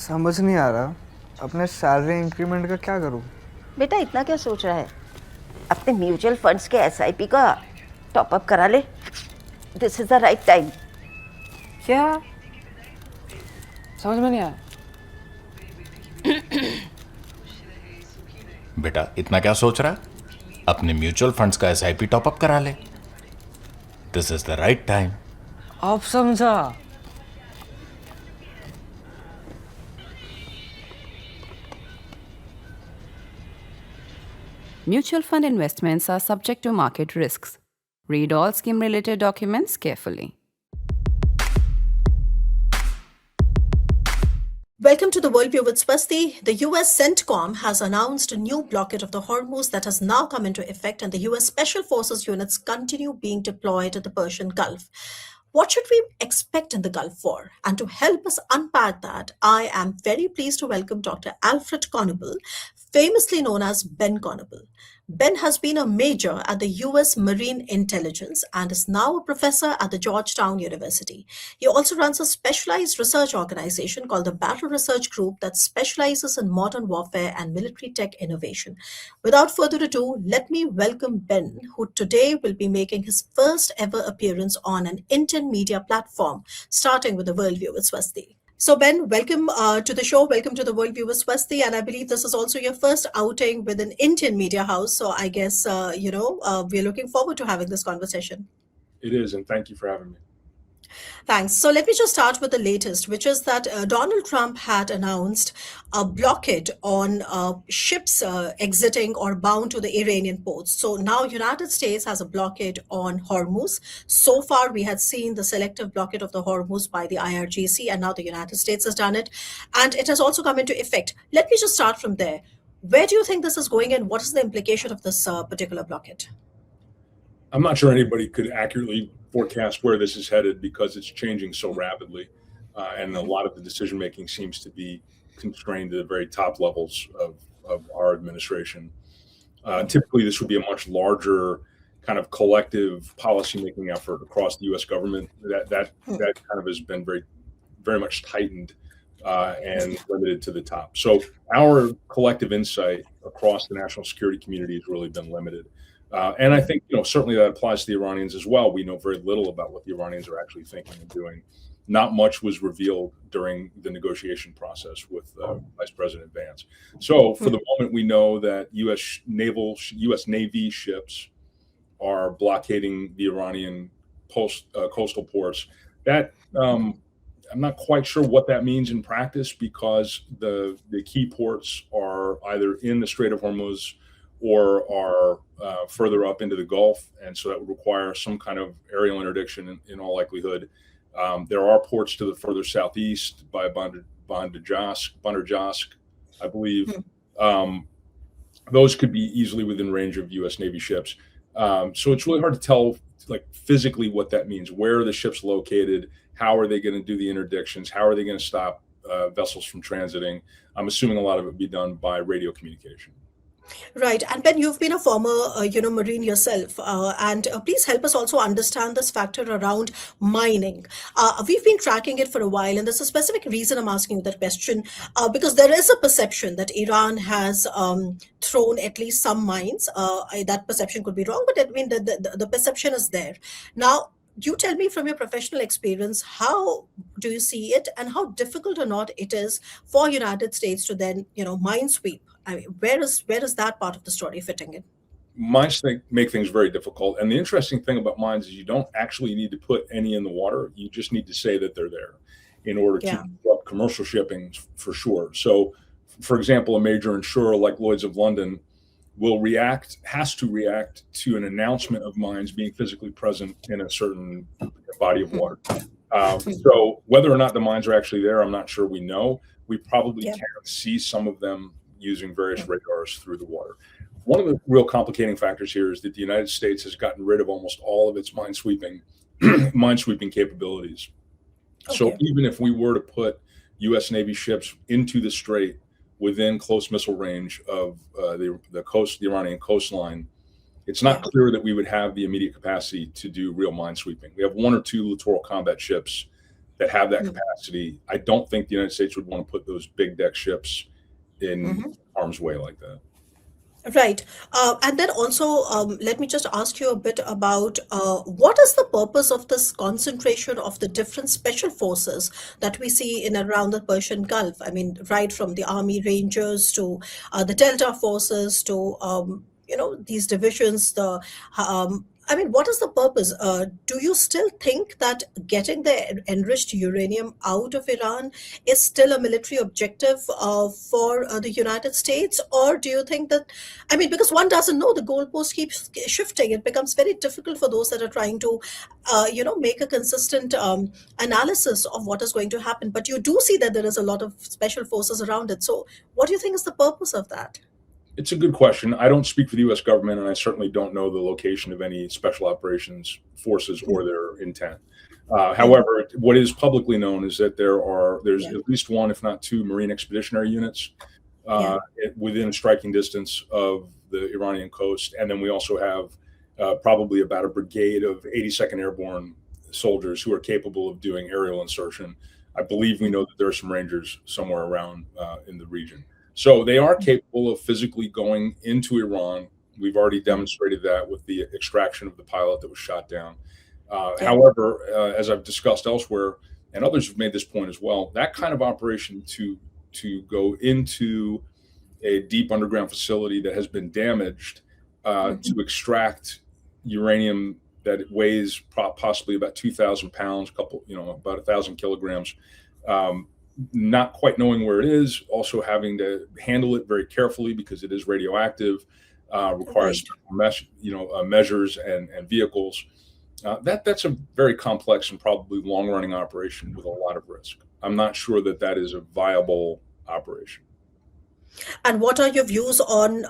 समझ नहीं आ रहा अपने सैलरी इंक्रीमेंट का क्या करूं। बेटा इतना क्या सोच रहा है? अपने म्यूचुअल फंड्स के एसआईपी का टॉप अप करा ले। This is the right time. क्या? समझ में नहीं आया। बेटा इतना क्या सोच रहा है? अपने म्यूचुअल फंड्स का एसआईपी टॉपअप करा ले। This is the right time. अब समझा। Mutual fund investments are subject to market risks. Read all scheme related documents carefully. Welcome to the Worldview with Swasti. The US CENTCOM has announced a new blockade of the Hormuz that has now come into effect, and the US Special Forces units continue being deployed at the Persian Gulf. What should we expect in the Gulf War? And to help us unpack that, I am very pleased to welcome Dr. Alfred Connable, famously known as Ben Connable. Ben has been a major at the US Marine Intelligence and is now a professor at the Georgetown University. He also runs a specialized research organization called the Battle Research Group that specializes in modern warfare and military tech innovation. Without further ado, let me welcome Ben, who today will be making his first ever appearance on an Indian media platform, starting with the Worldview with Swasti. So Ben, welcome to the show. Welcome to the Worldview with Swasti. And I believe this is also your first outing with an Indian media house. So I guess, we're looking forward to having this conversation. It is, and thank you for having me. Thanks. So let me just start with the latest, which is that Donald Trump had announced a blockade on ships exiting or bound to the Iranian ports. So now United States has a blockade on Hormuz. So far, we had seen the selective blockade of the Hormuz by the IRGC, and now the United States has done it. And it has also come into effect. Let me just start from there. Where do you think this is going, and what is the implication of this particular blockade? I'm not sure anybody could accurately forecast where this is headed because it's changing so rapidly, and a lot of the decision making seems to be constrained to the very top levels of our administration. Typically, this would be a much larger kind of collective policymaking effort across the U.S. government. That kind of has been very much tightened and limited to the top. So our collective insight across the national security community has really been limited. And I think, certainly that applies to the Iranians as well. We know very little about what the Iranians are actually thinking and doing. Not much was revealed during the negotiation process with Vice President Vance. So for the moment, we know that U.S. Navy ships are blockading the Iranian coastal ports. That I'm not quite sure what that means in practice because the key ports are either in the Strait of Hormuz or are further up into the Gulf, and so that would require some kind of aerial interdiction in all likelihood. There are ports to the further southeast by Bandar Jask, I believe. Those could be easily within range of U.S. Navy ships. So it's really hard to tell, like physically, what that means. Where are the ships located? How are they going to do the interdictions? How are they going to stop vessels from transiting? I'm assuming a lot of it would be done by radio communication. Right. And Ben, you've been a former, Marine yourself. And please help us also understand this factor around mining. We've been tracking it for a while, and there's a specific reason I'm asking you that question, because there is a perception that Iran has thrown at least some mines. That perception could be wrong, but I mean, the perception is there. Now, you tell me from your professional experience, how do you see it and how difficult or not it is for United States to then, minesweep? I mean, where is that part of the story fitting in? Mines make things very difficult. And the interesting thing about mines is you don't actually need to put any in the water. You just need to say that they're there in order to disrupt commercial shipping for sure. So, for example, a major insurer like Lloyd's of London has to react to an announcement of mines being physically present in a certain body of water. So whether or not the mines are actually there, I'm not sure we know. We probably can see some of them using various radars through the water. One of the real complicating factors here is that the United States has gotten rid of almost all of its minesweeping capabilities. So even if we were to put U.S. Navy ships into the strait within close missile range of the Iranian coastline, it's not clear that we would have the immediate capacity to do real minesweeping. We have one or two littoral combat ships that have that capacity. I don't think the United States would want to put those big deck ships in harm's way like that. Right. And then also, let me just ask you a bit about what is the purpose of this concentration of the different special forces that we see in around the Persian Gulf? I mean, right from the Army Rangers to the Delta forces to, these divisions, I mean, what is the purpose? Do you still think that getting the enriched uranium out of Iran is still a military objective for the United States? Or do you think that, I mean, because one doesn't know, the goalpost keeps shifting. It becomes very difficult for those that are trying to, make a consistent analysis of what is going to happen. But you do see that there is a lot of special forces around it. So what do you think is the purpose of that? It's a good question. I don't speak for the U.S. government, and I certainly don't know the location of any special operations forces or their intent. However, what is publicly known is that there's at least one, if not two, Marine Expeditionary Units within striking distance of the Iranian coast. And then we also have probably about a brigade of 82nd Airborne soldiers who are capable of doing aerial insertion. I believe we know that there are some Rangers somewhere around in the region. So they are capable of physically going into Iran. We've already demonstrated that with the extraction of the pilot that was shot down. However, as I've discussed elsewhere, and others have made this point as well, that kind of operation to go into a deep underground facility that has been damaged to extract uranium that weighs possibly about 2,000 pounds, about 1,000 kilograms, not quite knowing where it is, also having to handle it very carefully because it is radioactive, requires measures and vehicles. That's a very complex and probably long-running operation with a lot of risk. I'm not sure that is a viable operation. And what are your views on,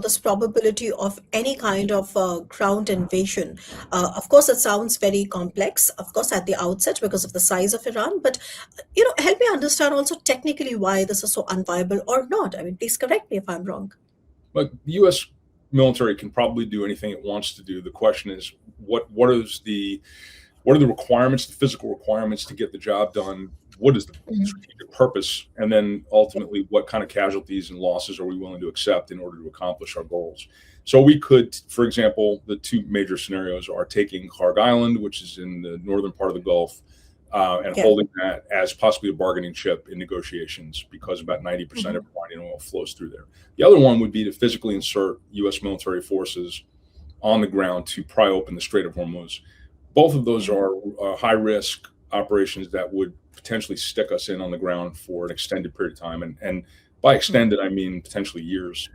this probability of any kind of ground invasion? Of course, it sounds very complex, of course, at the outset because of the size of Iran. But, help me understand also technically why this is so unviable or not. I mean, please correct me if I'm wrong. But the U.S. military can probably do anything it wants to do. The question is, what are the requirements, the physical requirements to get the job done? What is the strategic purpose? And then ultimately, what kind of casualties and losses are we willing to accept in order to accomplish our goals? So we could, for example, the two major scenarios are taking Kharg Island, which is in the northern part of the Gulf, and holding that as possibly a bargaining chip in negotiations because about 90% of Iranian oil flows through there. The other one would be to physically insert U.S. military forces on the ground to pry open the Strait of Hormuz. Both of those are high-risk operations that would potentially stick us in on the ground for an extended period of time. And by extended, I mean potentially years.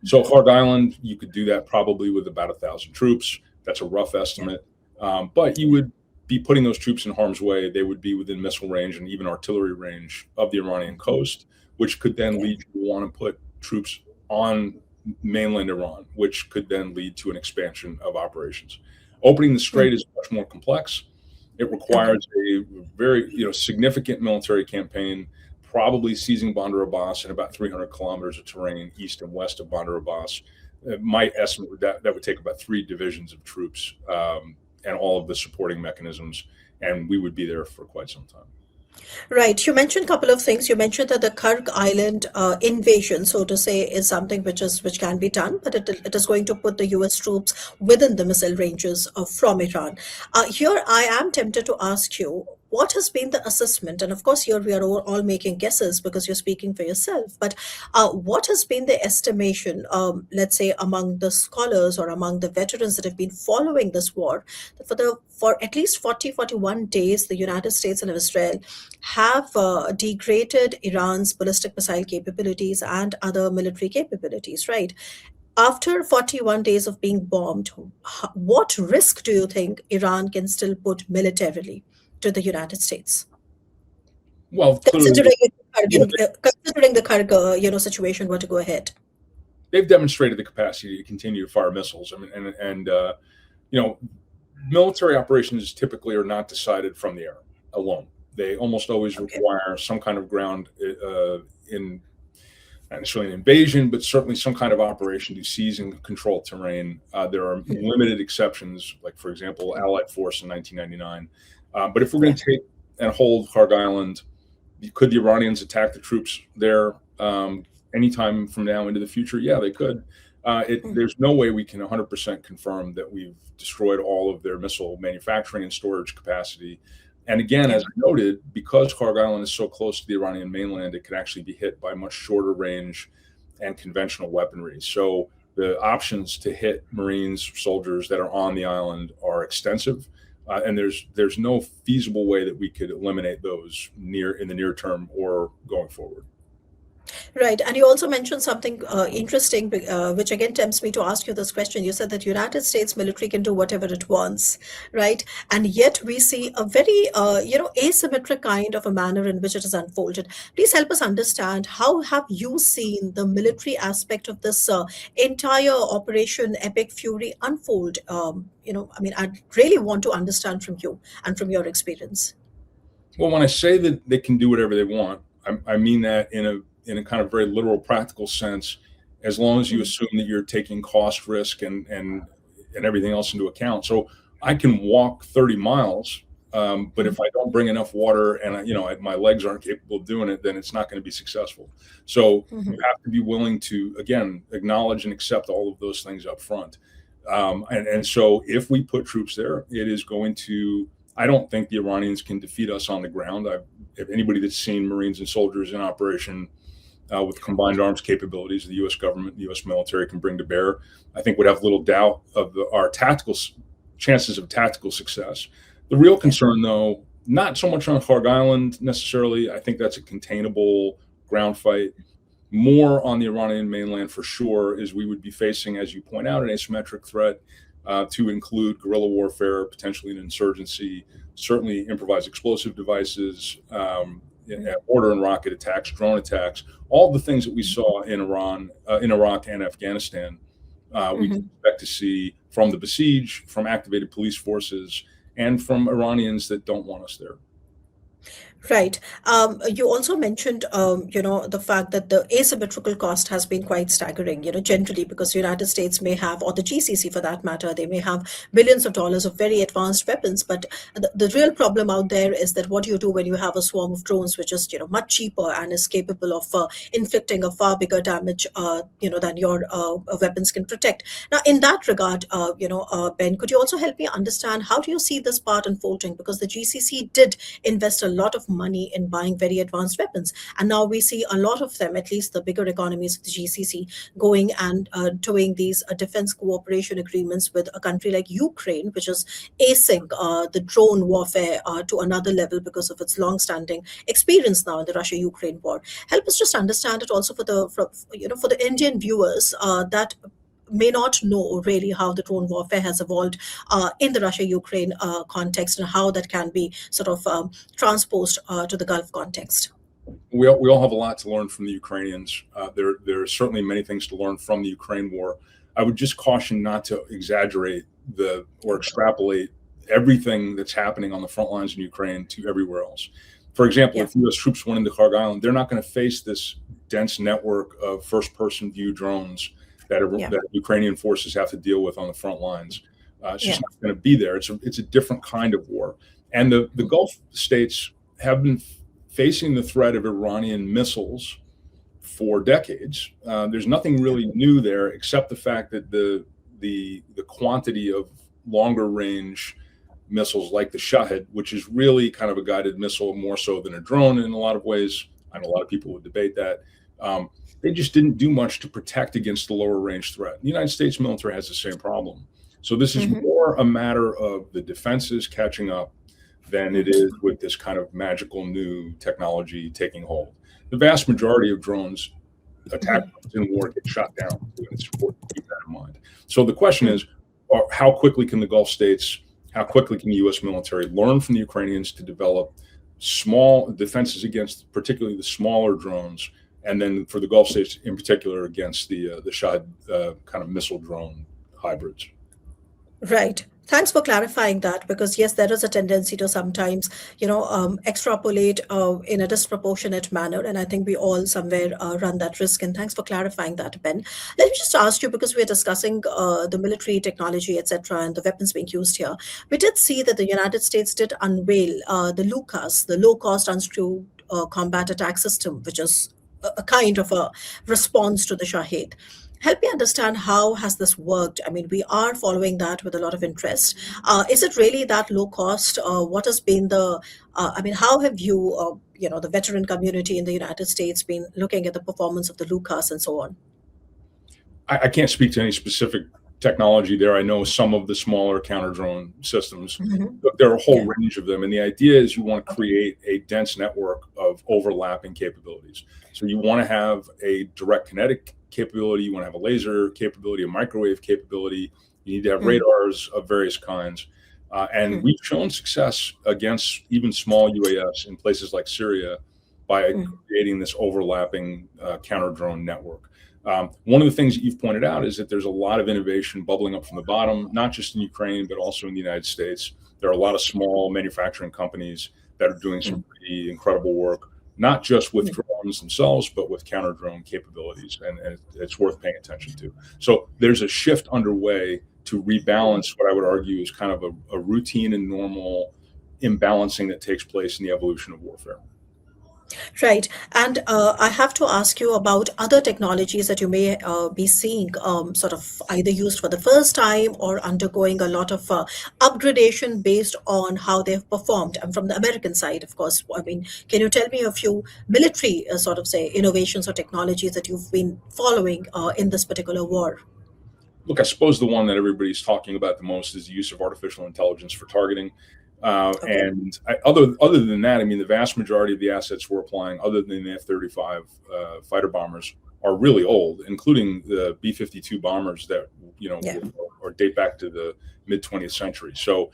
So Kharg Island, you could do that probably with about 1,000 troops. That's a rough estimate. But you would be putting those troops in harm's way. They would be within missile range and even artillery range of the Iranian coast, which could then lead you to want to put troops on mainland Iran, which could then lead to an expansion of operations. Opening the strait is much more complex. It requires a very significant military campaign, probably seizing Bandar Abbas and about 300 kilometers of terrain east and west of Bandar Abbas. My estimate that would take about 3 divisions of troops and all of the supporting mechanisms, and we would be there for quite some time. Right. You mentioned a couple of things. You mentioned that the Kharg Island invasion, so to say, is something which can be done, but it is going to put the U.S. troops within the missile ranges from Iran. Here, I am tempted to ask you, what has been the assessment? And of course, here we are all making guesses because you're speaking for yourself. But what has been the estimation, let's say, among the scholars or among the veterans that have been following this war, that for at least 41 days, the United States and Israel have degraded Iran's ballistic missile capabilities and other military capabilities, right? After 41 days of being bombed, what risk do you think Iran can still put militarily to the United States? Well, considering the Kharg, situation were to go ahead, they've demonstrated the capacity to continue to fire missiles. I mean, and military operations typically are not decided from the air alone. They almost always require some kind of ground not necessarily an invasion, but certainly some kind of operation to seize and control terrain. There are limited exceptions, like, for example, Allied force in 1999. But if we're going to take and hold Kharg Island. Could the Iranians attack the troops there anytime from now into the future? Yeah, they could. There's no way we can 100% confirm that we've destroyed all of their missile manufacturing and storage capacity. And again, as I noted, because Kharg Island is so close to the Iranian mainland, it could actually be hit by much shorter range and conventional weaponry. So the options to hit Marines, soldiers that are on the island are extensive. And there's no feasible way that we could eliminate those in the near term or going forward. Right. And you also mentioned something interesting, which again tempts me to ask you this question. You said that United States military can do whatever it wants, right? And yet we see a very, asymmetric kind of a manner in which it is unfolded. Please help us understand, how have you seen the military aspect of this entire Operation Epic Fury unfold? I'd really want to understand from you and from your experience. Well, when I say that they can do whatever they want, I mean that in a kind of very literal, practical sense, as long as you assume that you're taking cost, risk, and everything else into account. So I can walk 30 miles, but if I don't bring enough water and my legs aren't capable of doing it, then it's not going to be successful. So you have to be willing to, again, acknowledge and accept all of those things up front. And so if we put troops there, it is going to. I don't think the Iranians can defeat us on the ground. If anybody that's seen Marines and soldiers in operation with combined arms capabilities, the U.S. government, the U.S. military can bring to bear, I think would have little doubt of our tactical chances of tactical success. The real concern, though, not so much on Kharg Island necessarily. I think that's a containable ground fight. More on the Iranian mainland for sure, is we would be facing, as you point out, an asymmetric threat. To include guerrilla warfare, potentially an insurgency, certainly improvised explosive devices, mortar and rocket attacks, drone attacks, all the things that we saw in Iraq and Afghanistan, we can expect to see from the besieged, from activated police forces, and from Iranians that don't want us there. Right. You also mentioned, the fact that the asymmetrical cost has been quite staggering, generally, because the United States may have, or the GCC for that matter, they may have billions of dollars of very advanced weapons. But the real problem out there is that what do you do when you have a swarm of drones, which is, much cheaper and is capable of inflicting a far bigger damage, than your weapons can protect. Now, in that regard, Ben, could you also help me understand, how do you see this part unfolding? Because the GCC did invest a lot of money in buying very advanced weapons. And now we see a lot of them, at least the bigger economies of the GCC, going and doing these defense cooperation agreements with a country like Ukraine, which is acing the drone warfare to another level because of its long-standing experience now in the Russia-Ukraine war. Help us just understand it also for the Indian viewers that may not know really how the drone warfare has evolved in the Russia-Ukraine context, and how that can be sort of transposed to the Gulf context. We all have a lot to learn from the Ukrainians. There are certainly many things to learn from the Ukraine war. I would just caution not to exaggerate or extrapolate everything that's happening on the front lines in Ukraine to everywhere else. For example, if U.S. troops went into Kharg Island, they're not going to face this dense network of first-person view drones that Ukrainian forces have to deal with on the front lines. It's just not going to be there. It's a different kind of war. And the Gulf states have been facing the threat of Iranian missiles for decades. There's nothing really new there, except the fact that the quantity of longer range missiles like the Shahed, which is really kind of a guided missile more so than a drone in a lot of ways. I know a lot of people would debate that. They just didn't do much to protect against the lower range threat. The United States military has the same problem. So this is more a matter of the defenses catching up than it is with this kind of magical new technology taking hold. The vast majority of drones attack in war get shot down. It's important to keep that in mind. So the question is, how quickly can the Gulf states, how quickly can the U.S. military learn from the Ukrainians to develop small defenses against particularly the smaller drones, and then for the Gulf states in particular against the Shahed kind of missile drone hybrids? Right. Thanks for clarifying that, because yes, there is a tendency to sometimes, extrapolate in a disproportionate manner, and I think we all somewhere run that risk. And thanks for clarifying that, Ben. Let me just ask you, because we are discussing the military technology, etc., and the weapons being used here. We did see that the United States did unveil the LUCAS, the low-cost unscrewed combat attack system, which is a kind of a response to the Shahed. Help me understand, how has this worked? I mean, we are following that with a lot of interest. Is it really that low cost? What has been how have you, the veteran community in the United States been looking at the performance of the LUCAS and so on? I can't speak to any specific technology there. I know some of the smaller counter drone systems, but there are a whole range of them. And the idea is you want to create a dense network of overlapping capabilities. So you want to have a direct kinetic capability, you want to have a laser capability, a microwave capability, you need to have radars of various kinds. And we've shown success against even small UAS in places like Syria by creating this overlapping counter drone network. One of the things that you've pointed out is that there's a lot of innovation bubbling up from the bottom, not just in Ukraine, but also in the United States. There are a lot of small manufacturing companies that are doing some pretty incredible work, not just with drones themselves, but with counter drone capabilities. And it's worth paying attention to. So there's a shift underway to rebalance what I would argue is kind of a routine and normal imbalancing that takes place in the evolution of warfare. Right. And I have to ask you about other technologies that you may be seeing sort of either used for the first time or undergoing a lot of upgradation based on how they've performed. And from the American side, of course, I mean, can you tell me a few military sort of say innovations or technologies that you've been following in this particular war? Look, I suppose the one that everybody's talking about the most is the use of artificial intelligence for targeting. And other than that, I mean, the vast majority of the assets we're applying, other than the F-35 fighter bombers, are really old, including the B-52 bombers that or date back to the mid 20th century. So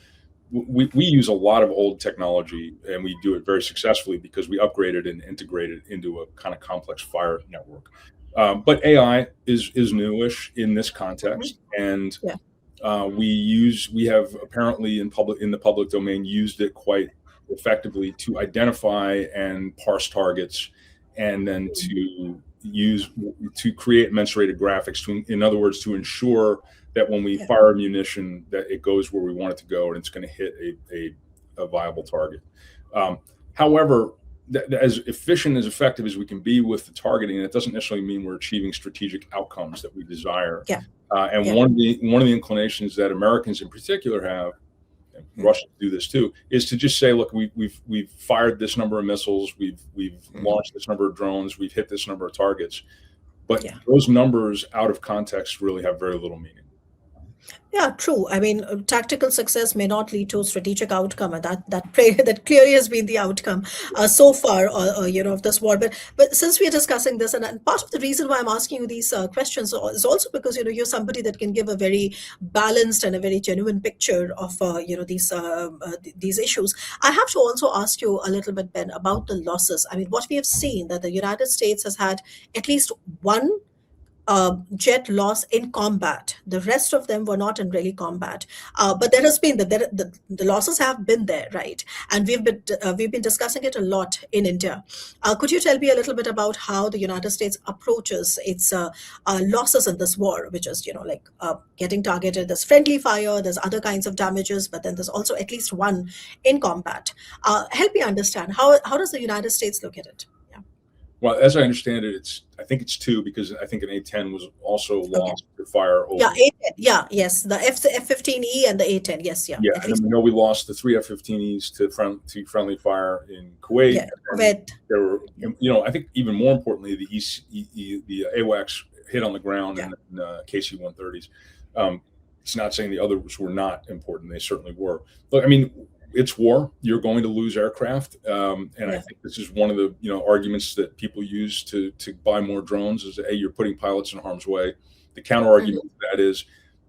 we use a lot of old technology, and we do it very successfully because we upgrade it and integrate it into a kind of complex fire network. But AI is newish in this context, and we have apparently in the public domain used it quite effectively to identify and parse targets, and then to create mensurated graphics, in other words, to ensure that when we fire munition, that it goes where we want it to go and it's going to hit a viable target. However, as efficient, as effective as we can be with the targeting, that doesn't necessarily mean we're achieving strategic outcomes that we desire. One of the inclinations that Americans in particular have, and Russians do this too, is to just say, look, we've fired this number of missiles, we've launched this number of drones, we've hit this number of targets, but those numbers out of context really have very little meaning. Yeah, true. I mean, tactical success may not lead to a strategic outcome, and that clearly has been the outcome so far, of this war. But since we are discussing this, and part of the reason why I'm asking you these questions is also because you're somebody that can give a very balanced and a very genuine picture of these issues. I have to also ask you a little bit, Ben, about the losses. I mean, what we have seen that the United States has had at least one jet loss in combat. The rest of them were not in really combat, but there has been the losses have been there, right? And we've been discussing it a lot in India. Could you tell me a little bit about how the United States approaches its losses in this war, which is getting targeted? There's friendly fire, there's other kinds of damages, but then there's also at least one in combat. Help me understand, how does the United States look at it? Well, as I understand it, I think it's two, because I think an A-10 was also lost to fire over. Yeah, A-10. Yes, the F-15E and the A-10. Yes, and then we know we lost the 3 F-15Es to friendly fire in Kuwait. Yeah, Kuwait. There were, I think even more importantly, the AWACS hit on the ground and KC-130s. It's not saying the others were not important; they certainly were. Look, I mean, it's war. You're going to lose aircraft, and I think this is one of the arguments that people use to buy more drones. Is you're putting pilots in harm's way. The counter argument to that is,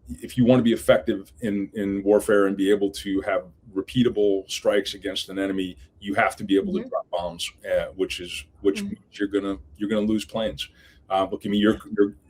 if you want to be effective in warfare and be able to have repeatable strikes against an enemy, you have to be able to drop bombs, which means you're gonna lose planes. Look, I mean,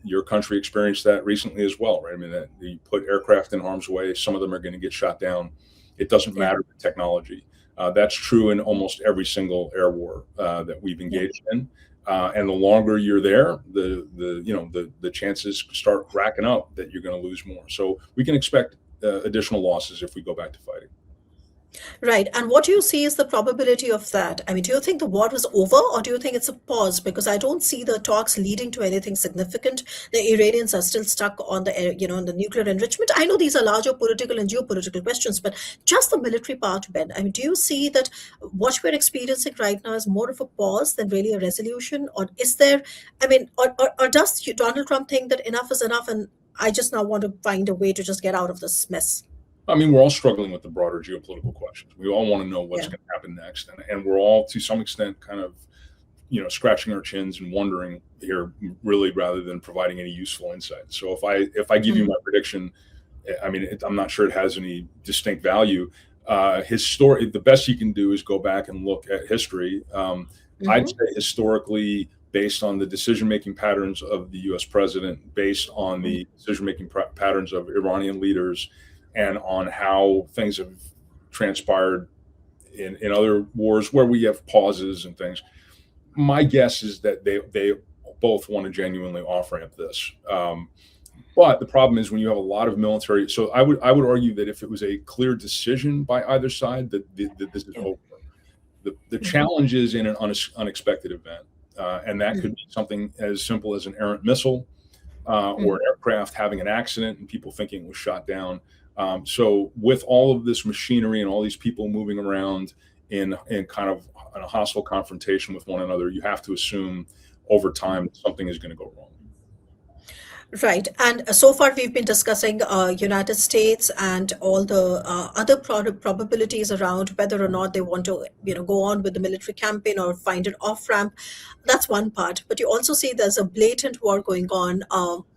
your country experienced that recently as well, right? I mean, that you put aircraft in harm's way, some of them are going to get shot down. It doesn't matter the technology. That's true in almost every single air war that we've engaged in. And the longer you're there, the chances start racking up that you're going to lose more. So we can expect additional losses if we go back to fighting. Right. And what do you see is the probability of that? I mean, do you think the war is over, or do you think it's a pause? Because I don't see the talks leading to anything significant. The Iranians are still stuck on on the nuclear enrichment. I know these are larger political and geopolitical questions, but just the military part, Ben. I mean, do you see that what we're experiencing right now is more of a pause than really a resolution? Or is there, I mean, or does Donald Trump think that enough is enough and I just now want to find a way to just get out of this mess? I mean, we're all struggling with the broader geopolitical questions. We all want to know what's Yeah. going to happen next, and we're all, to some extent, kind of, scratching our chins and wondering here, really, rather than providing any useful insight. So if I give you my prediction, I mean, I'm not sure it has any distinct value. The best you can do is go back and look at history. I'd say historically, based on the decision-making patterns of the U.S. president, based on the decision-making patterns of Iranian leaders, and on how things have transpired in other wars where we have pauses and things, my guess is that they both want to genuinely off-ramp this. But the problem is when you have a lot of military. So I would argue that if it was a clear decision by either side, that this is over. The challenge is in an unexpected event, and that could be something as simple as an errant missile or an aircraft having an accident and people thinking it was shot down. So with all of this machinery and all these people moving around in kind of a hostile confrontation with one another, you have to assume over time that something is going to go wrong. Right. And so far we've been discussing United States and all the other probabilities around whether or not they want to, go on with the military campaign or find an off-ramp. That's one part. But you also see there's a blatant war going on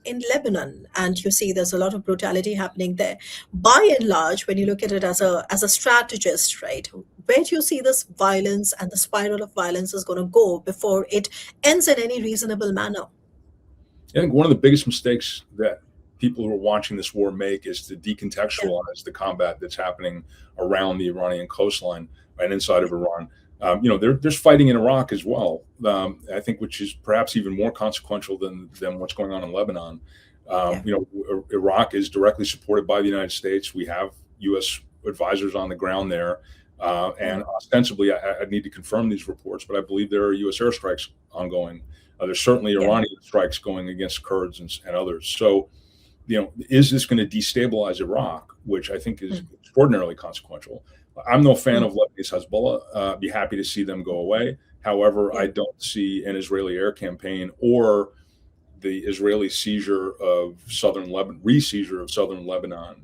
in Lebanon, and you see there's a lot of brutality happening there. By and large, when you look at it as a strategist, right, where do you see this violence and the spiral of violence is going to go before it ends in any reasonable manner? I think one of the biggest mistakes that people who are watching this war make is to decontextualize the combat that's happening around the Iranian coastline and inside of Iran. There's fighting in Iraq as well, I think, which is perhaps even more consequential than what's going on in Lebanon. Iraq is directly supported by the United States. We have U.S. advisors on the ground there. And ostensibly, I need to confirm these reports, but I believe there are U.S. airstrikes ongoing. There's certainly Iranian strikes going against Kurds and others. So, is this going to destabilize Iraq, which I think is extraordinarily consequential? I'm no fan of Lebanese Hezbollah. Be happy to see them go away. However, I don't see an Israeli air campaign or the Israeli seizure of southern Lebanon, re-seizure of southern Lebanon,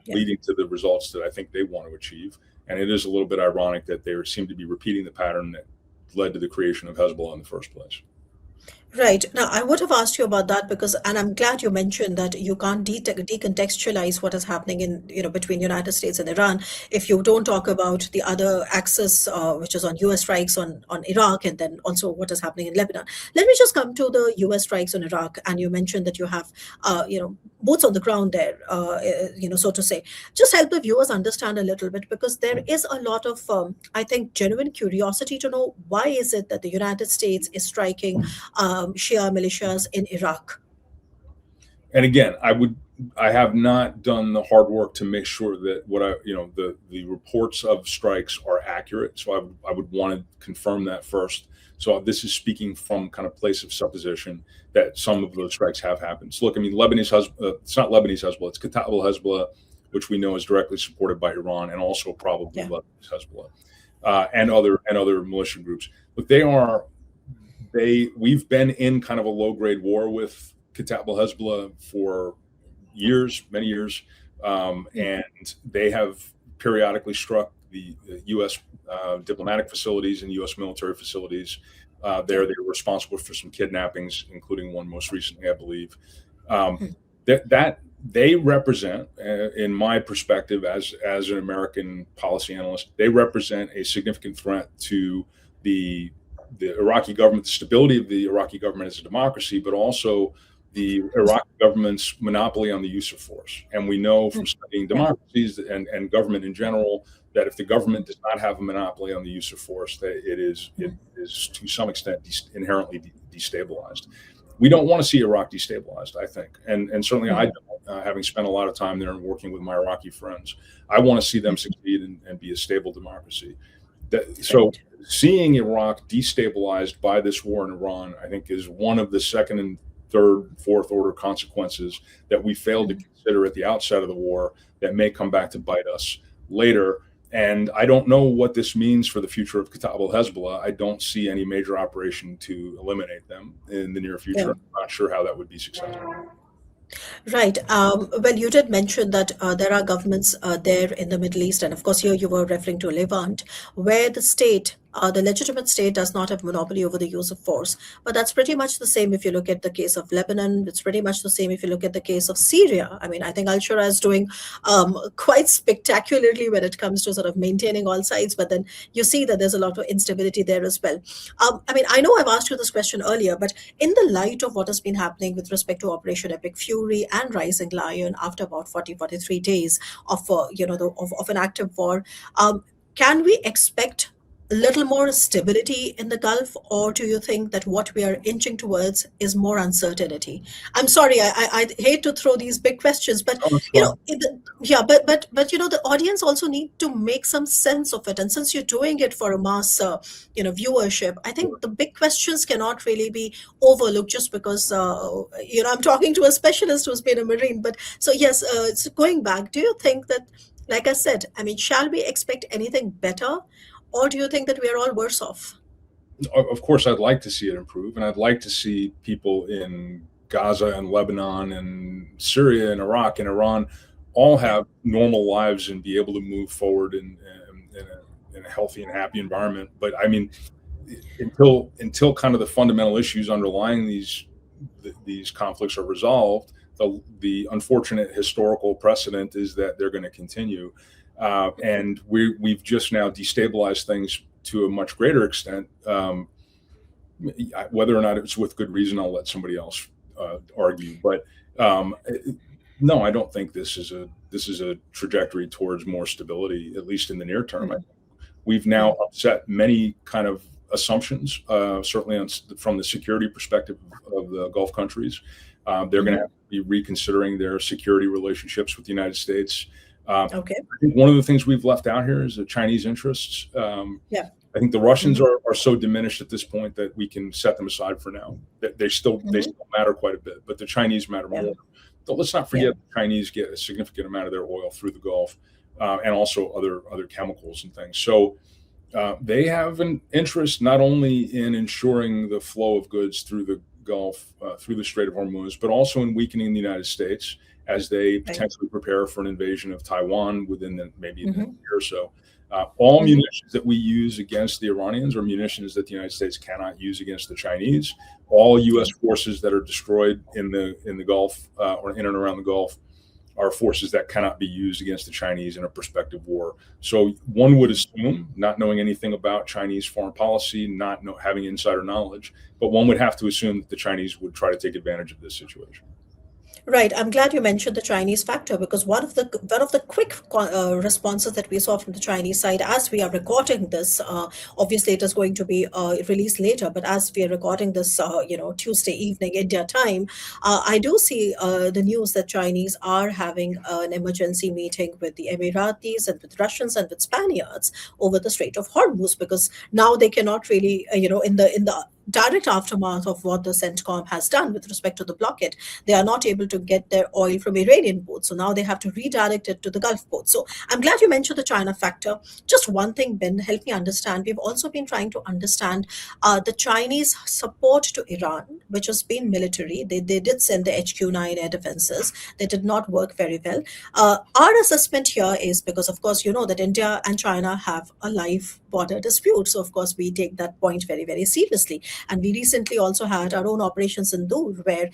leading to the results that I think they want to achieve. And it is a little bit ironic that they seem to be repeating the pattern that led to the creation of Hezbollah in the first place. Right. Now, I would have asked you about that and I'm glad you mentioned that you can't decontextualize what is happening between United States and Iran if you don't talk about the other axis, which is on U.S. strikes on Iraq, and then also what is happening in Lebanon. Let me just come to the U.S. strikes on Iraq, and you mentioned that you have, boots on the ground there, so to say. Just help the viewers understand a little bit, because there is a lot of, I think, genuine curiosity to know why is it that the United States is striking Shia militias in Iraq. And again, I have not done the hard work to make sure that the reports of strikes are accurate. So I would want to confirm that first. So this is speaking from kind of place of supposition that some of those strikes have happened. So look, I mean, it's not Lebanese Hezbollah, it's Cuba Hezbollah, which we know is directly supported by Iran, and also probably Lebanese Hezbollah and other militia groups. But we've been in kind of a low-grade war with Cuba Hezbollah for many years, and they have periodically struck the U.S. Diplomatic facilities and U.S. military facilities. They're responsible for some kidnappings, including one most recently, I believe. That they represent, in my perspective as an American policy analyst, they represent a significant threat to the the Iraqi government, the stability of the Iraqi government as a democracy, but also the Iraqi government's monopoly on the use of force. And we know from studying democracies and government in general that if the government does not have a monopoly on the use of force, that it is to some extent inherently destabilized. We don't want to see Iraq destabilized, I think, and certainly I don't, having spent a lot of time there and working with my Iraqi friends. I want to see them succeed and be a stable democracy. So seeing Iraq destabilized by this war in Iran, I think, is one of the second and third, fourth order consequences that we failed to consider at the outset of the war that may come back to bite us later. And I don't know what this means for the future of Connable Hezbollah. I don't see any major operation to eliminate them in the near future. Yeah. I'm not sure how that would be successful. Right. Well, you did mention that there are governments there in the Middle East, and of course, here you were referring to Levant, where the state, the legitimate state, does not have monopoly over the use of force. But that's pretty much the same if you look at the case of Lebanon. It's pretty much the same if you look at the case of Syria. I mean, I think Al-Shura is doing quite spectacularly when it comes to sort of maintaining all sides, but then you see that there's a lot of instability there as well. I mean, I know I've asked you this question earlier, but in the light of what has been happening with respect to Operation Epic Fury and Rising Lion after about 43 days of of an active war, can we expect a little more stability in the Gulf, or do you think that what we are inching towards is more uncertainty? I'm sorry, I hate to throw these big questions, but but the audience also need to make some sense of it. And since you're doing it for a mass viewership, I think the big questions cannot really be overlooked just because I'm talking to a specialist who's been a Marine. But so yes, so going back, do you think that, like I said, I mean, shall we expect anything better? Or do you think that we are all worse off? Of course, I'd like to see it improve, and I'd like to see people in Gaza and Lebanon and Syria and Iraq and Iran all have normal lives and be able to move forward in a healthy and happy environment. But I mean, until kind of the fundamental issues underlying these conflicts are resolved, the unfortunate historical precedent is that they're going to continue. And we've just now destabilized things to a much greater extent. Whether or not it's with good reason, I'll let somebody else argue. But no, I don't think this is a trajectory towards more stability, at least in the near term. We've now upset many kind of assumptions, certainly from the security perspective of the Gulf countries. They're going to have to be reconsidering their security relationships with the United States. Okay. I think one of the things we've left out here is the Chinese interests. I think the Russians are so diminished at this point that we can set them aside for now. They still matter quite a bit, but the Chinese matter more. But let's not forget the Chinese get a significant amount of their oil through the Gulf, and also other chemicals and things. So they have an interest not only in ensuring the flow of goods through the Gulf, through the Strait of Hormuz, but also in weakening the United States as they potentially prepare for an invasion of Taiwan within maybe a year or so. All munitions that we use against the Iranians are munitions that the United States cannot use against the Chinese. All U.S. forces that are destroyed in the Gulf or in and around the Gulf are forces that cannot be used against the Chinese in a prospective war. So one would assume, not knowing anything about Chinese foreign policy, not having insider knowledge, but one would have to assume that the Chinese would try to take advantage of this situation. Right. I'm glad you mentioned the Chinese factor, because one of the quick responses that we saw from the Chinese side as we are recording this, obviously it is going to be released later, but as we are recording this, Tuesday evening India time, I do see the news that Chinese are having an emergency meeting with the Emiratis and with Russians and with Spaniards over the Strait of Hormuz, because now they cannot really, in the direct aftermath of what the CENTCOM has done with respect to the blockade, they are not able to get their oil from Iranian ports. So now they have to redirect it to the Gulf ports. So I'm glad you mentioned the China factor. Just one thing, Ben, help me understand. We've also been trying to understand the Chinese support to Iran, which has been military. They did send the HQ-9 air defenses. They did not work very well. Our assessment here is because, of course, you know that India and China have a live border dispute. So, of course, we take that point very, very seriously. And we recently also had our own Operation Sindoor, where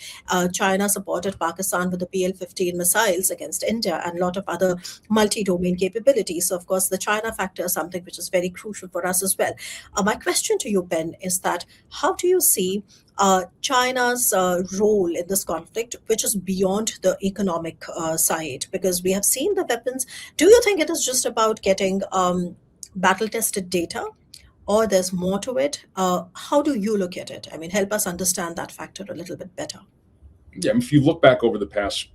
China supported Pakistan with the PL-15 missiles against India and a lot of other multi-domain capabilities. So, of course, the China factor is something which is very crucial for us as well. My question to you, Ben, is that how do you see China's role in this conflict, which is beyond the economic side? Because we have seen the weapons. Do you think it is just about getting battle-tested data, or there's more to it? How do you look at it? I mean, help us understand that factor a little bit better. Yeah, if you look back over the past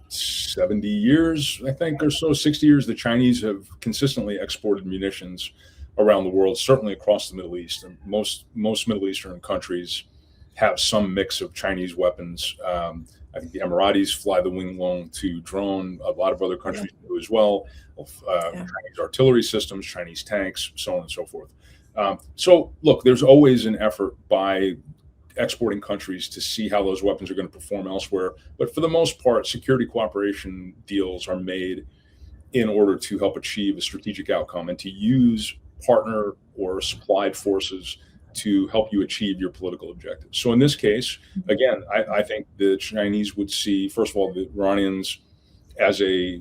70 years, I think, or so, 60 years, the Chinese have consistently exported munitions around the world, certainly across the Middle East. And most Middle Eastern countries have some mix of Chinese weapons. I think the Emiratis fly the Wing Lung 2 drone. A lot of other countries do as well. Chinese artillery systems, Chinese tanks, so on and so forth. So, look, there's always an effort by exporting countries to see how those weapons are going to perform elsewhere. But for the most part, security cooperation deals are made in order to help achieve a strategic outcome and to use partner or supplied forces to help you achieve your political objectives. So in this case, again, I think the Chinese would see, first of all, the Iranians as a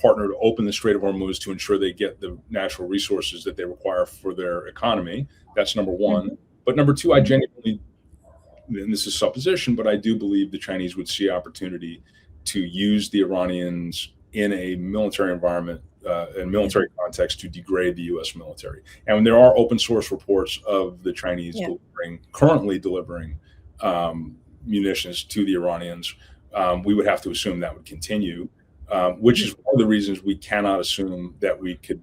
partner to open the Strait of Hormuz to ensure they get the natural resources that they require for their economy. That's number one. But number two, I genuinely, and this is supposition, but I do believe the Chinese would see opportunity to use the Iranians in a military environment, in military context, to degrade the U.S. military. And when there are open source reports of the Chinese currently delivering munitions to the Iranians, we would have to assume that would continue, which is one of the reasons we cannot assume that we could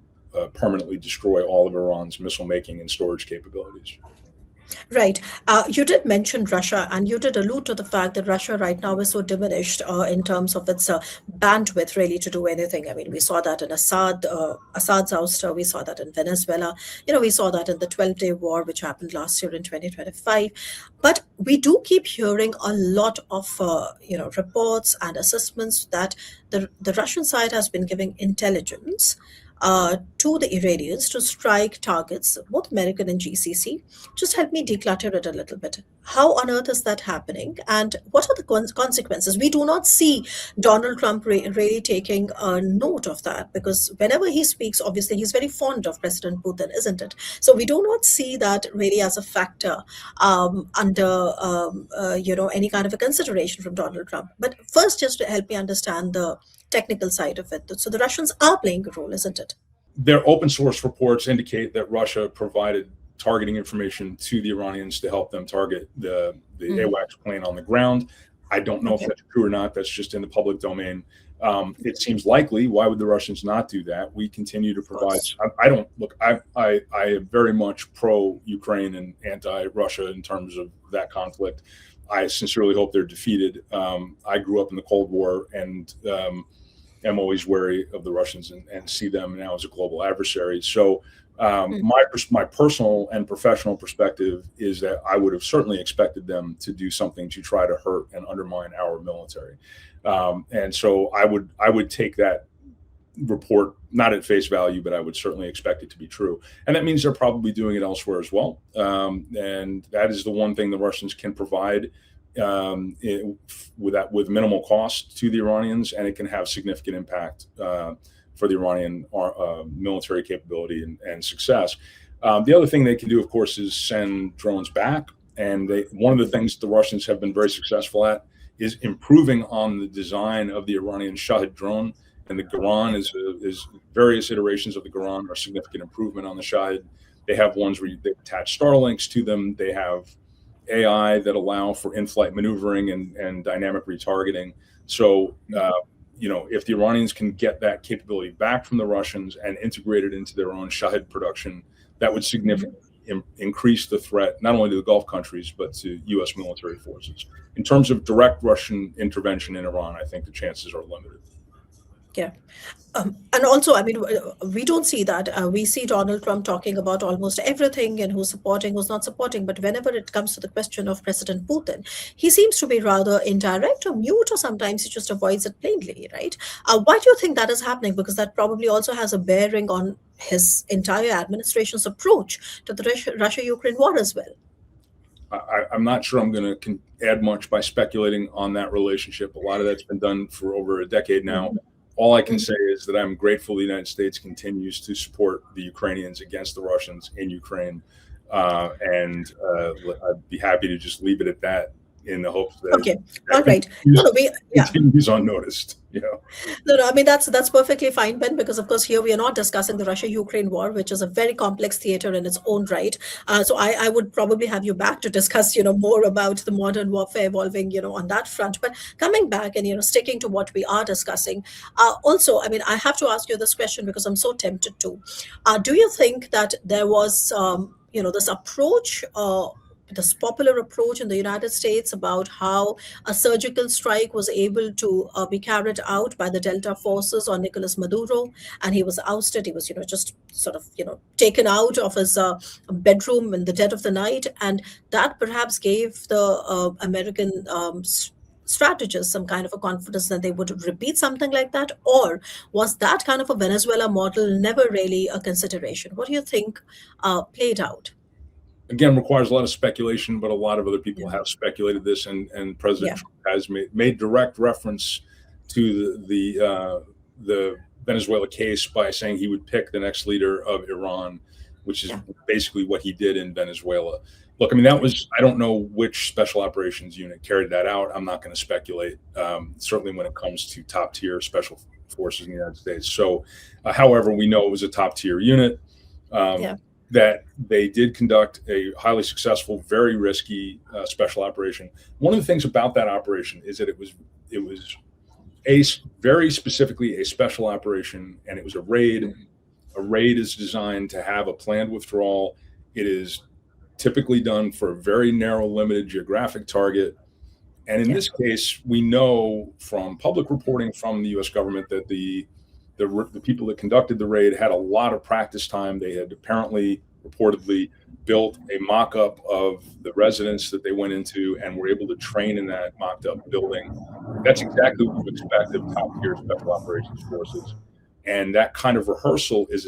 permanently destroy all of Iran's missile making and storage capabilities. Right. You did mention Russia, and you did allude to the fact that Russia right now is so diminished in terms of its bandwidth, really, to do anything. I mean, we saw that in Assad's ouster. We saw that in Venezuela. We saw that in the 12-day war, which happened last year in 2025. But we do keep hearing a lot of, reports and assessments that the Russian side has been giving intelligence to the Iranians to strike targets, both American and GCC. Just help me declutter it a little bit. How on earth is that happening? And what are the consequences? We do not see Donald Trump really taking a note of that, because whenever he speaks, obviously he's very fond of President Putin, isn't it? So we do not see that really as a factor under any kind of a consideration from Donald Trump. But first, just to help me understand the technical side of it. So the Russians are playing a role, isn't it? Their open source reports indicate that Russia provided targeting information to the Iranians to help them target the AWACS plane on the ground. I don't know if that's true or not. That's just in the public domain. It seems likely. Why would the Russians not do that? We continue to provide. I am very much pro-Ukraine and anti-Russia in terms of that conflict. I sincerely hope they're defeated. I grew up in the Cold War and am always wary of the Russians and see them now as a global adversary. So my personal and professional perspective is that I would have certainly expected them to do something to try to hurt and undermine our military. And so I would take that report not at face value, but I would certainly expect it to be true. And that means they're probably doing it elsewhere as well. And that is the one thing the Russians can provide with minimal cost to the Iranians, and it can have significant impact for the Iranian military capability and success. The other thing they can do, of course, is send drones back. And one of the things the Russians have been very successful at is improving on the design of the Iranian Shahed drone. And the Garan is various iterations of the Garan are significant improvement on the Shahed. They have ones where they attach Starlinks to them. They have AI that allow for in-flight maneuvering and dynamic retargeting. So, if the Iranians can get that capability back from the Russians and integrate it into their own Shahed production, that would significantly increase the threat, not only to the Gulf countries, but to U.S. military forces. In terms of direct Russian intervention in Iran, I think the chances are limited. Yeah. And also, I mean, we don't see that. We see Donald Trump talking about almost everything and who's supporting, who's not supporting. But whenever it comes to the question of President Putin, he seems to be rather indirect or mute, or sometimes he just avoids it plainly, right? Why do you think that is happening? Because that probably also has a bearing on his entire administration's approach to the Russia-Ukraine war as well. I'm not sure I'm going to add much by speculating on that relationship. A lot of that's been done for over a decade now. All I can say is that I'm grateful the United States continues to support the Ukrainians against the Russians in Ukraine. And I'd be happy to just leave it at that in the hopes that Okay. All right. No, no, continues unnoticed. No, I mean, that's perfectly fine, Ben, because of course here we are not discussing the Russia-Ukraine war, which is a very complex theater in its own right. So I would probably have you back to discuss, more about the modern warfare evolving, on that front. But coming back and, sticking to what we are discussing, also, I mean, I have to ask you this question because I'm so tempted to. Do you think that there was, this approach, this popular approach in the United States about how a surgical strike was able to be carried out by the Delta forces on Nicolas Maduro, and he was ousted. He was, just sort of, taken out of his bedroom in the dead of the night, and that perhaps gave the American strategists some kind of a confidence that they would repeat something like that? Or was that kind of a Venezuela model never really a consideration? What do you think played out? Again, requires a lot of speculation, but a lot of other people have speculated this, and President Trump has made direct reference to the Venezuela case by saying he would pick the next leader of Iran, which is basically what he did in Venezuela. Look, I mean, I don't know which special operations unit carried that out. I'm not going to speculate, certainly when it comes to top tier special forces in the United States. So, however, we know it was a top tier unit. That they did conduct a highly successful, very risky special operation. One of the things about that operation is that it was very specifically a special operation, and it was a raid. A raid is designed to have a planned withdrawal. It is typically done for a very narrow, limited geographic target. And in this case, we know from public reporting from the U.S. government that the people that conducted the raid had a lot of practice time. They had reportedly built a mock-up of the residence that they went into and were able to train in that mocked-up building. That's exactly what you expect of top-tier special operations forces. And that kind of rehearsal is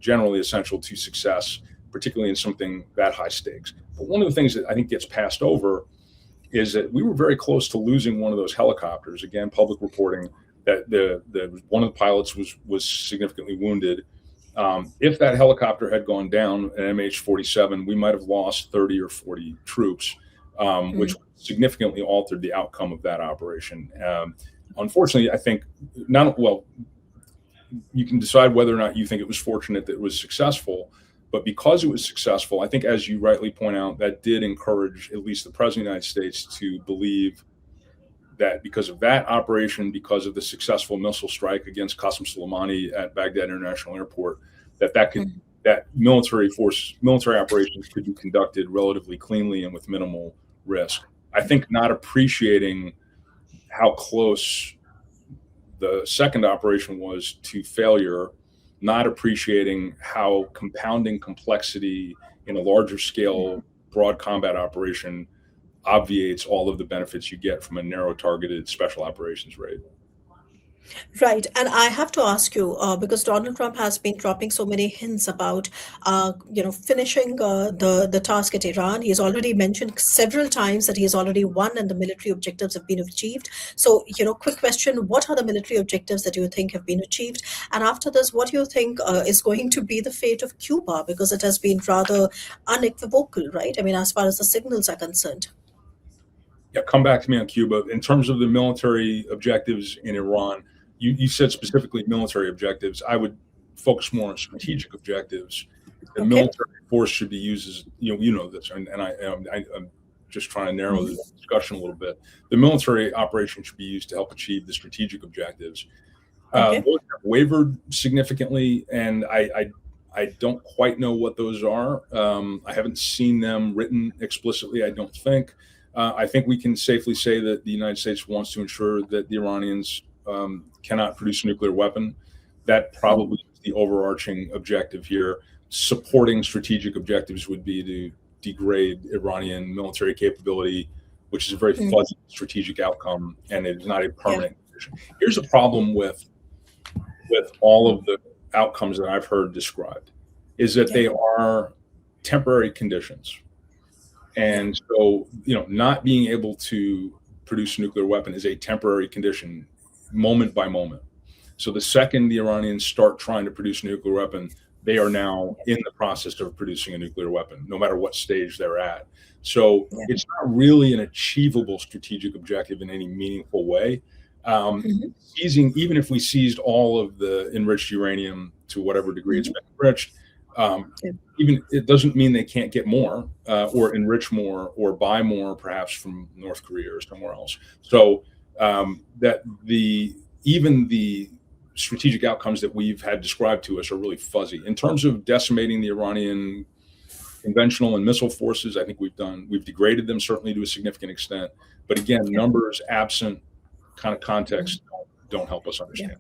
generally essential to success, particularly in something that high stakes. But one of the things that I think gets passed over is that we were very close to losing one of those helicopters. Again, public reporting that one of the pilots was significantly wounded. If that helicopter had gone down, an MH-47, we might have lost 30 or 40 troops, which significantly altered the outcome of that operation. Unfortunately, I think you can decide whether or not you think it was fortunate that it was successful, but because it was successful, I think, as you rightly point out, that did encourage at least the President of the United States to believe that because of that operation, because of the successful missile strike against Qasem Soleimani at Baghdad International Airport, that military operations could be conducted relatively cleanly and with minimal risk. I think not appreciating how close the second operation was to failure, not appreciating how compounding complexity in a larger scale broad combat operation obviates all of the benefits you get from a narrow targeted special operations raid. Right. And I have to ask you, because Donald Trump has been dropping so many hints about, finishing the task at Iran. He's already mentioned several times that he has already won and the military objectives have been achieved. So, quick question, what are the military objectives that you think have been achieved? And after this, what do you think is going to be the fate of Cuba? Because it has been rather unequivocal, right? I mean, as far as the signals are concerned. Yeah, come back to me on Cuba. In terms of the military objectives in Iran, you said specifically military objectives. I would focus more on strategic objectives. The military force should be used as, this, and I'm just trying to narrow the discussion a little bit. The military operation should be used to help achieve the strategic objectives. Those have wavered significantly, and I don't quite know what those are. I haven't seen them written explicitly, I don't think. I think we can safely say that the United States wants to ensure that the Iranians cannot produce a nuclear weapon. That probably is the overarching objective here. Supporting strategic objectives would be to degrade Iranian military capability, which is a very fuzzy strategic outcome, and it is not a permanent condition. Here's a problem with all of the outcomes that I've heard described, is that they are temporary conditions. And so, not being able to produce a nuclear weapon is a temporary condition, moment by moment. So the second the Iranians start trying to produce a nuclear weapon, they are now in the process of producing a nuclear weapon, no matter what stage they're at. So it's not really an achievable strategic objective in any meaningful way. Seizing, even if we seized all of the enriched uranium to whatever degree it's been enriched, even it doesn't mean they can't get more or enrich more or buy more, perhaps from North Korea or somewhere else. So that even the strategic outcomes that we've had described to us are really fuzzy. In terms of decimating the Iranian conventional and missile forces, I think we've degraded them certainly to a significant extent. But again, numbers absent kind of context don't help us understand.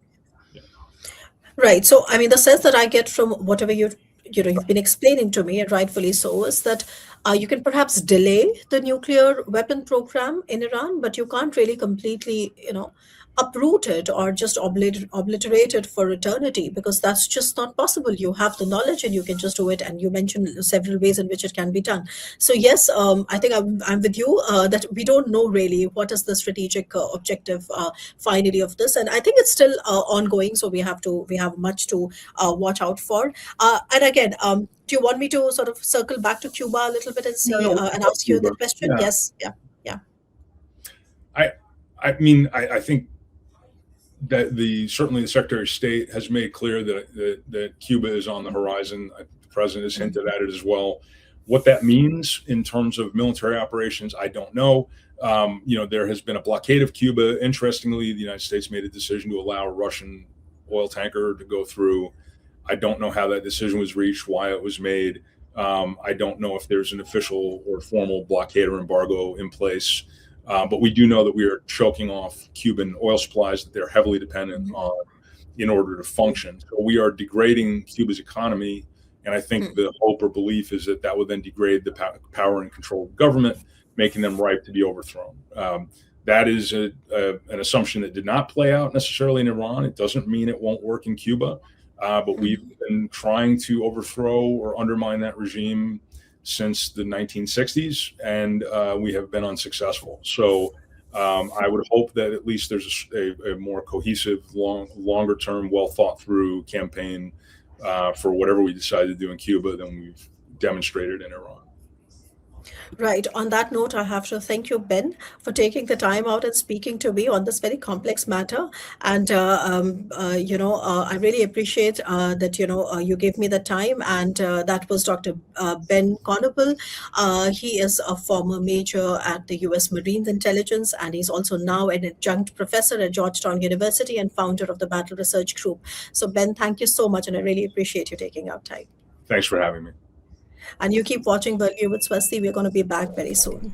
Right. So, I mean, the sense that I get from whatever you've been explaining to me, and rightfully so, is that you can perhaps delay the nuclear weapon program in Iran, but you can't really completely, uproot it or just obliterate it for eternity, because that's just not possible. You have the knowledge and you can just do it. And you mentioned several ways in which it can be done. So yes, I think I'm with you that we don't know really what is the strategic objective finally of this. And I think it's still ongoing. So we have much to watch out for. And again, do you want me to sort of circle back to Cuba a little bit and see and ask you the question? Yeah. Yes. Yeah. I mean, I think that certainly the Secretary of State has made clear that Cuba is on the horizon. The president has hinted at it as well. What that means in terms of military operations, I don't know. There has been a blockade of Cuba. Interestingly, the United States made a decision to allow a Russian oil tanker to go through. I don't know how that decision was reached, why it was made. I don't know if there's an official or formal blockade or embargo in place. But we do know that we are choking off Cuban oil supplies that they're heavily dependent on in order to function. So we are degrading Cuba's economy. And I think the hope or belief is that would then degrade the power and control of the government, making them ripe to be overthrown. That is an assumption that did not play out necessarily in Iran. It doesn't mean it won't work in Cuba. But we've been trying to overthrow or undermine that regime since the 1960s, and we have been unsuccessful. So I would hope that at least there's a more cohesive, longer term, well thought through campaign for whatever we decide to do in Cuba than we've demonstrated in Iran. Right. On that note, I have to thank you, Ben, for taking the time out and speaking to me on this very complex matter. And, I really appreciate that, you gave me the time. And that was Dr. Ben Connable. He is a former major at the U.S. Marines Intelligence, and he's also now an adjunct professor at Georgetown University and founder of the Battle Research Group. So, Ben, thank you so much. And I really appreciate you taking out time. Thanks for having me. And you keep watching Worldview with Swasti. We're going to be back very soon.